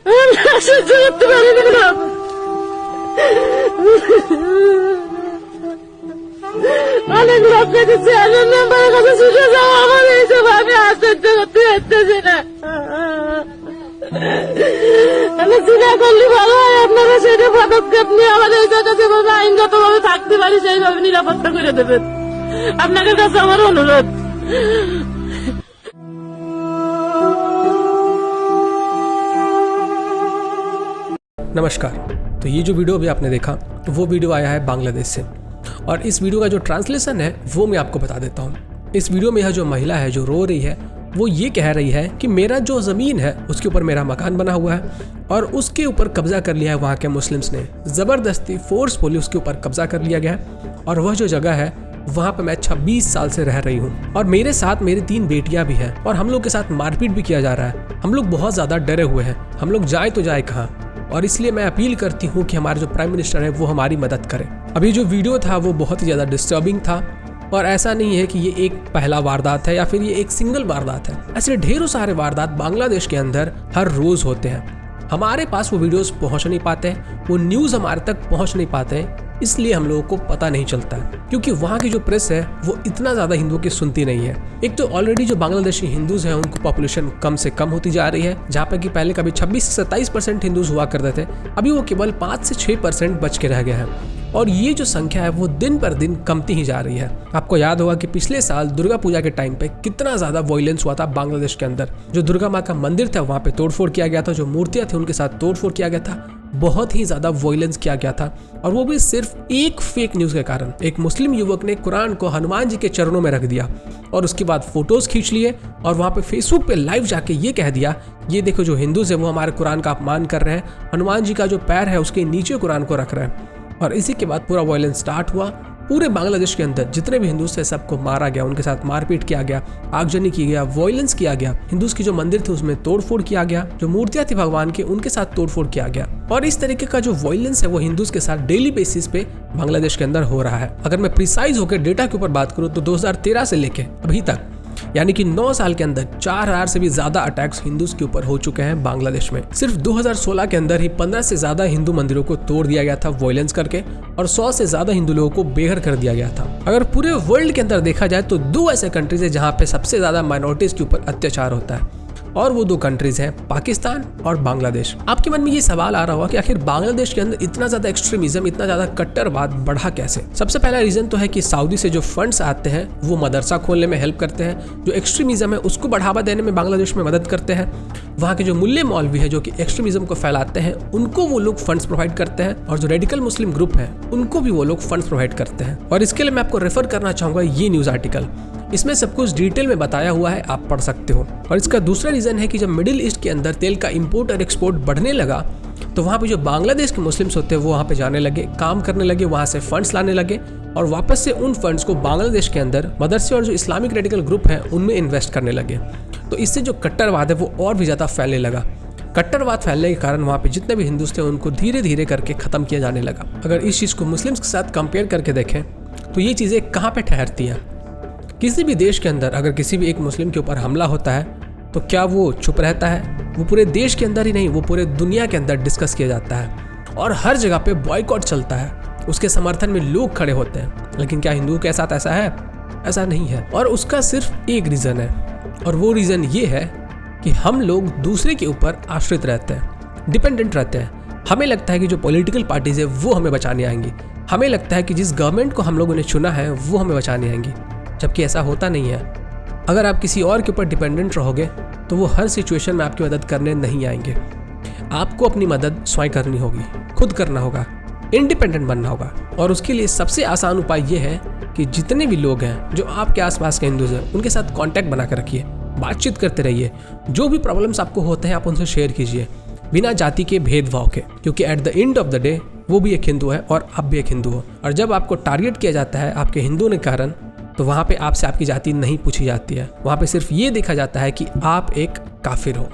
সহ্য করতে পারিনি বাপ। অনেক লোক কাছে চেয়ারম্যান মেম্বারের কাছে ছুটে যাও, আমার এইসব আমি আর সহ্য করতে পারতেছি না। আমি চিন্তা করলে ভালো হয় আপনারা সেটা পদক্ষেপ নিয়ে আমাদের এই জায়গা যেভাবে আইনগত ভাবে থাকতে পারি সেইভাবে নিরাপত্তা করে দেবেন। আপনাদের কাছে আমার অনুরোধ। नमस्कार। तो ये जो वीडियो अभी आपने देखा वो वीडियो आया है बांग्लादेश से, और इस वीडियो का जो ट्रांसलेशन है वो मैं आपको बता देता हूँ। इस वीडियो में यह जो महिला है जो रो रही है वो ये कह रही है कि मेरा जो ज़मीन है उसके ऊपर मेरा मकान बना हुआ है और उसके ऊपर कब्जा कर लिया है वहाँ के मुस्लिम्स ने। ज़बरदस्ती फोर्सफुली उसके ऊपर कब्जा कर लिया गया है, और वह जो जगह है वहाँ पे मैं 26 साल से रह रही हूँ, और मेरे साथ मेरी 3 बेटियाँ भी हैं, और हम लोग के साथ मारपीट भी किया जा रहा है। हम लोग बहुत ज़्यादा डरे हुए हैं, हम लोग जाए तो जाए कहाँ। और इसलिए मैं अपील करती हूँ कि हमारे जो प्राइम मिनिस्टर है वो हमारी मदद करें। अभी जो वीडियो था वो बहुत ही ज़्यादा डिस्टर्बिंग था, और ऐसा नहीं है कि ये एक पहला वारदात है या फिर ये एक सिंगल वारदात है। ऐसे ढेरों सारे वारदात बांग्लादेश के अंदर हर रोज़ होते हैं। हमारे पास वो वीडियोस पहुंच नहीं पाते हैं, वो न्यूज़ हमारे तक पहुंच नहीं पाते हैं, इसलिए हम लोगों को पता नहीं चलता है, क्योंकि वहाँ की जो प्रेस है वो इतना ज़्यादा हिंदुओं की सुनती नहीं है। एक तो ऑलरेडी जो बांग्लादेशी हिंदूज़ हैं उनको पॉपुलेशन कम से कम होती जा रही है, जहाँ पर कि पहले कभी 26 से 27% हिंदूज़ हुआ करते थे, अभी वो केवल 5 से 6% बच के रह गए हैं, और ये जो संख्या है वो दिन पर दिन कमती ही जा रही है। आपको याद होगा कि पिछले साल दुर्गा पूजा के टाइम पे कितना ज़्यादा वॉयलेंस हुआ था बांग्लादेश के अंदर। जो दुर्गा माँ का मंदिर था वहाँ पे तोड़फोड़ किया गया था, जो मूर्तियाँ थी उनके साथ तोड़फोड़ किया गया था, बहुत ही ज़्यादा वॉयलेंस किया गया था, और वो भी सिर्फ एक फेक न्यूज़ के कारण। एक मुस्लिम युवक ने कुरान को हनुमान जी के चरणों में रख दिया, और उसके बाद फोटोज़ खींच लिए, और वहाँ पे फेसबुक पे लाइव जाके ये कह दिया, ये देखो जो हिंदूज़ है वो हमारे कुरान का अपमान कर रहे हैं, हनुमान जी का जो पैर है उसके नीचे कुरान को रख रहे हैं। और इसी के बाद पूरा वायलेंस स्टार्ट हुआ। पूरे बांग्लादेश के अंदर जितने भी हिंदूज थे सबको मारा गया, उनके साथ मारपीट किया गया, आगजनी की गया, वायलेंस किया गया। हिंदूज की जो मंदिर थे उसमें तोड़फोड़ किया गया, जो मूर्तियां थी भगवान की उनके साथ तोड़फोड़ किया गया। और इस तरीके का जो वायलेंस है वो हिंदूज के साथ डेली बेसिस पे बांग्लादेश के अंदर हो रहा है। अगर मैं प्रिसाइज होकर डेटा के ऊपर बात करूँ तो 2013 से लेके अभी तक, यानी कि 9 साल के अंदर 4000 से भी ज्यादा अटैक्स हिंदूज के ऊपर हो चुके हैं बांग्लादेश में। सिर्फ 2016 के अंदर ही 15 से ज्यादा हिंदू मंदिरों को तोड़ दिया गया था वायलेंस करके, और 100 से ज्यादा हिंदू लोगों को बेघर कर दिया गया था। अगर पूरे वर्ल्ड के अंदर देखा जाए तो 2 ऐसे कंट्रीज है जहाँ पे सबसे ज्यादा माइनॉरिटीज के ऊपर अत्याचार होता है, और वो 2 कंट्रीज हैं पाकिस्तान और बांग्लादेश। आपके मन में ये सवाल आ रहा होगा कि आखिर बांग्लादेश के अंदर इतना ज्यादा एक्सट्रीमिज्म, इतना ज्यादा कट्टरवाद बढ़ा कैसे? सबसे पहला रीजन तो है कि सऊदी से जो फंड्स आते हैं वो मदरसा खोलने में हेल्प करते हैं, जो एक्सट्रीमिज्म है उसको बढ़ावा देने में बांग्लादेश में मदद करते हैं। वहाँ के जो मुल्ले मौलवी है जो कि एक्सट्रीमिज्म को फैलाते हैं उनको वो लोग फंड्स प्रोवाइड करते हैं, और जो रेडिकल मुस्लिम ग्रुप है उनको भी वो लोग फंड्स प्रोवाइड करते हैं। और इसके लिए मैं आपको रेफर करना चाहूँगा ये न्यूज़ आर्टिकल, इसमें सब कुछ डिटेल में बताया हुआ है, आप पढ़ सकते हो। और इसका दूसरा रीजन है कि जब मिडिल ईस्ट के अंदर तेल का इंपोर्ट और एक्सपोर्ट बढ़ने लगा तो वहाँ पे जो बांग्लादेश के मुस्लिम्स होते हैं वो वहाँ पे जाने लगे, काम करने लगे, वहाँ से फंड्स लाने लगे, और वापस से उन फंड्स को बांग्लादेश के अंदर मदरसे और जो इस्लामिक रेडिकल ग्रुप हैं उनमें इन्वेस्ट करने लगे। तो इससे जो कट्टरवाद है वो और भी ज़्यादा फैलने लगा। कट्टरवाद फैलने के कारण वहाँ पे जितने भी हिंदूज थे उनको धीरे धीरे करके ख़त्म किया जाने लगा। अगर इस चीज़ को मुस्लिम्स के साथ कंपेयर करके देखें तो ये चीज़ें कहाँ पर ठहरती हैं? किसी भी देश के अंदर अगर किसी भी एक मुस्लिम के ऊपर हमला होता है तो क्या वो चुप रहता है? वो पूरे देश के अंदर ही नहीं, वो पूरे दुनिया के अंदर डिस्कस किया जाता है, और हर जगह पे बॉयकॉट चलता है, उसके समर्थन में लोग खड़े होते हैं। लेकिन क्या हिंदुओं के साथ ऐसा है? ऐसा नहीं है। और उसका सिर्फ एक रीज़न है, और वो रीज़न ये है कि हम लोग दूसरे के ऊपर आश्रित रहते हैं, डिपेंडेंट रहते हैं। हमें लगता है कि जो पॉलिटिकल पार्टीज है वो हमें बचाने आएंगी, हमें लगता है कि जिस गवर्नमेंट को हम लोगों ने चुना है वो हमें बचाने आएंगी, जबकि ऐसा होता नहीं है। अगर आप किसी और के ऊपर डिपेंडेंट रहोगे तो वो हर सिचुएशन में आपकी मदद करने नहीं आएंगे। आपको अपनी मदद स्वयं करनी होगी, खुद करना होगा, इंडिपेंडेंट बनना होगा। और उसके लिए सबसे आसान उपाय ये है कि जितने भी लोग हैं जो आपके आसपास के हिंदूज हैं उनके साथ कांटेक्ट बना कर रखिए, बातचीत करते रहिए। जो भी प्रॉब्लम्स आपको होते हैं आप उनसे शेयर कीजिए, बिना जाति के भेदभाव के, क्योंकि at the end of the day वो भी एक हिंदू है और आप भी एक हिंदू हो। और जब आपको टारगेट किया जाता है आपके हिंदू के कारण तो वहाँ पे आपसे आपकी जाति नहीं पूछी जाती है, वहाँ पे सिर्फ ये देखा जाता है कि आप एक काफिर हो।